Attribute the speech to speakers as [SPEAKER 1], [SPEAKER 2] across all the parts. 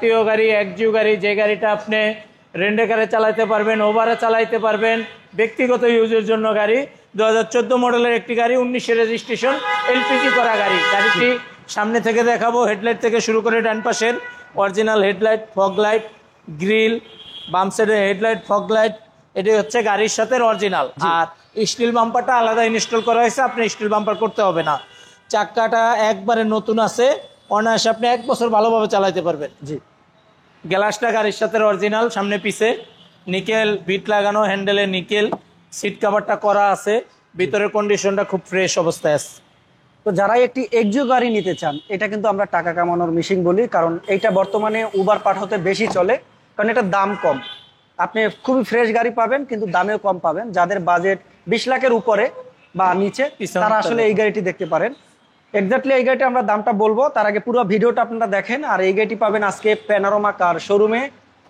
[SPEAKER 1] জাতীয় গাড়ি, একজিও গাড়ি, যে গাড়িটা আপনি রেন্টে কারে চালাতে পারবেন, ওভারে চালাইতে পারবেন, ব্যক্তিগত ইউজের জন্য গাড়ি। 2014 মডেলের একটি গাড়ি, 19 রেজিস্ট্রেশন, এলপিজি করা গাড়ি। গাড়িটি সামনে থেকে দেখাবো। হেডলাইট থেকে শুরু করে ডান পাশের original headlight, fog light, grill, বাম সাইডের হেডলাইট, ফগ লাইট, এটি হচ্ছে গাড়ির সাথে অরিজিনাল। আর স্টিল বাম্পারটা আলাদা ইনস্টল করা হয়েছে, আপনি স্টিল বাম্পার করতে হবে না। চাক্কাটা একবারে নতুন আছে, অনায়াসে আপনি 1 বছর ভালোভাবে চালাতে পারবেন। জি, গ্লাসটা গাড়ির সাথে অরিজিনাল, সামনে পিছে নিকেল বিট লাগানো, হ্যান্ডেলে নিকেল, সিট কভারটা করা আছে, ভিতরের কন্ডিশনটা খুব ফ্রেশ অবস্থায় আছে।
[SPEAKER 2] তো যারা একটি এক্সিও গাড়ি নিতে চান, এটা কিন্তু আমরা টাকা কামানোর মেশিন বলি, কারণ এইটা বর্তমানে উবার পাঠাতে বেশি চলে, কারণ এটার দাম কম। আপনি খুবই ফ্রেশ গাড়ি পাবেন, কিন্তু দামেও কম পাবেন। যাদের বাজেট 20 লাখের উপরে বা নিচে, তারা আসলে এই গাড়িটি দেখতে পারেন। এক্স্যাক্টলি এই গাড়িটা আমরা দামটা বলবো, তার আগে পুরো ভিডিওটা আপনারা দেখেন। আর এই গাড়িটি পাবেন আজকে প্যানোরামা কার শোরুমে,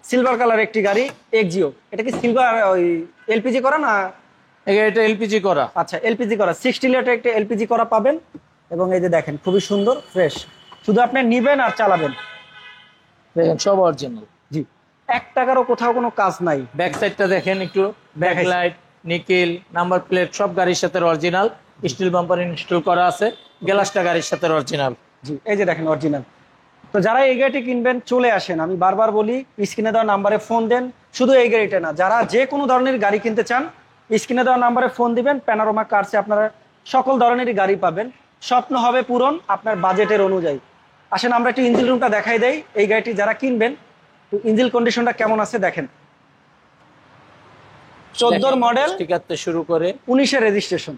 [SPEAKER 2] সিলভার কালার একটি গাড়ি এক্সিও। এটা কি সিলভার ওই এলপিজি করা না?
[SPEAKER 1] এটা এলপিজি করা।
[SPEAKER 2] আচ্ছা, এলপিজি করা, 60 লিটার একটা এলপিজি করা পাবেন। এবং এই যে দেখেন, খুবই সুন্দর ফ্রেশ, শুধু আপনি নিবেন আর চালাবেন।
[SPEAKER 1] দেখেন সব অরিজিনাল।
[SPEAKER 2] জি, 1 টাকারও কোথাও কোনো কাজ নাই।
[SPEAKER 1] ব্যাক সাইডটা দেখেন একটু, back light, nickel, number plate সব গাড়ির সাথে অরিজিনাল, স্টিল বাম্পার ইনস্টল করা আছে, গ্লাসটা গাড়ির সাথে অরিজিনাল।
[SPEAKER 2] জি, এই যে দেখেন অরিজিনাল। তো যারা এই গাড়িটি কিনবেন চলে আসেন, আমি বারবার বলি স্ক্রিনে দেওয়া নাম্বারে ফোন দেন। শুধু এই গাড়িটা না, যারা যে কোনো ধরনের গাড়ি কিনতে চান স্ক্রিনে দেওয়া নাম্বারে ফোন দিবেন। প্যানোরামা কার্সে আপনারা সকল ধরনেরই গাড়ি পাবেন, স্বপ্ন হবে পূরণ আপনার বাজেটের অনুযায়ী। আসেন আমরা একটু ইঞ্জিন রুমটা দেখাই দেই। এই গাড়িটি যারা কিনবেন, ইঞ্জিন কন্ডিশনটা কেমন আছে দেখেন। 14 মডেল,
[SPEAKER 1] স্টিকার থেকে শুরু করে
[SPEAKER 2] 19 রেজিস্ট্রেশন,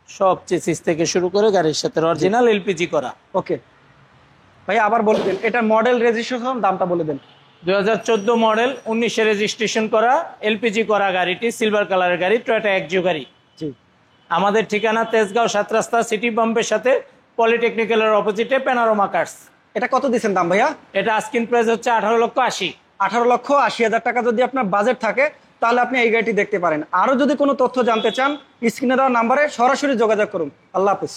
[SPEAKER 1] সব চেসিস থেকে শুরু করে গাড়ির সাথে অরিজিনাল, এলপিজি করা।
[SPEAKER 2] ওকে ভাই, আবার বলবেন এটা মডেল, রেজিস্ট্রেশন, দামটা বলে দেন।
[SPEAKER 1] 2014 মডেল, 19 রেজিস্ট্রেশন করা, এলপিজি করা গাড়িটি, সিলভার কালারের গাড়ি, টয়োটা একজিও গাড়ি।
[SPEAKER 2] জি,
[SPEAKER 1] আমাদের ঠিকানা তেজগাঁও 7 রাস্তা, সিটি পাম্পের সাথে পলিটেকনিক্যালের অপোজিটে, প্যানোরামা কার্স।
[SPEAKER 2] এটা কত দিচ্ছেন দাম ভাইয়া?
[SPEAKER 1] এটা আস্কিং প্রাইস হচ্ছে 18,80,000।
[SPEAKER 2] 18,80,000 টাকা যদি আপনার বাজেট থাকে, তাহলে আপনি এই গাড়িটি দেখতে পারেন। আরো যদি কোনো তথ্য জানতে চান, স্ক্রিনে দেওয়া নাম্বারে সরাসরি যোগাযোগ করুন। আল্লাহ হাফেজ।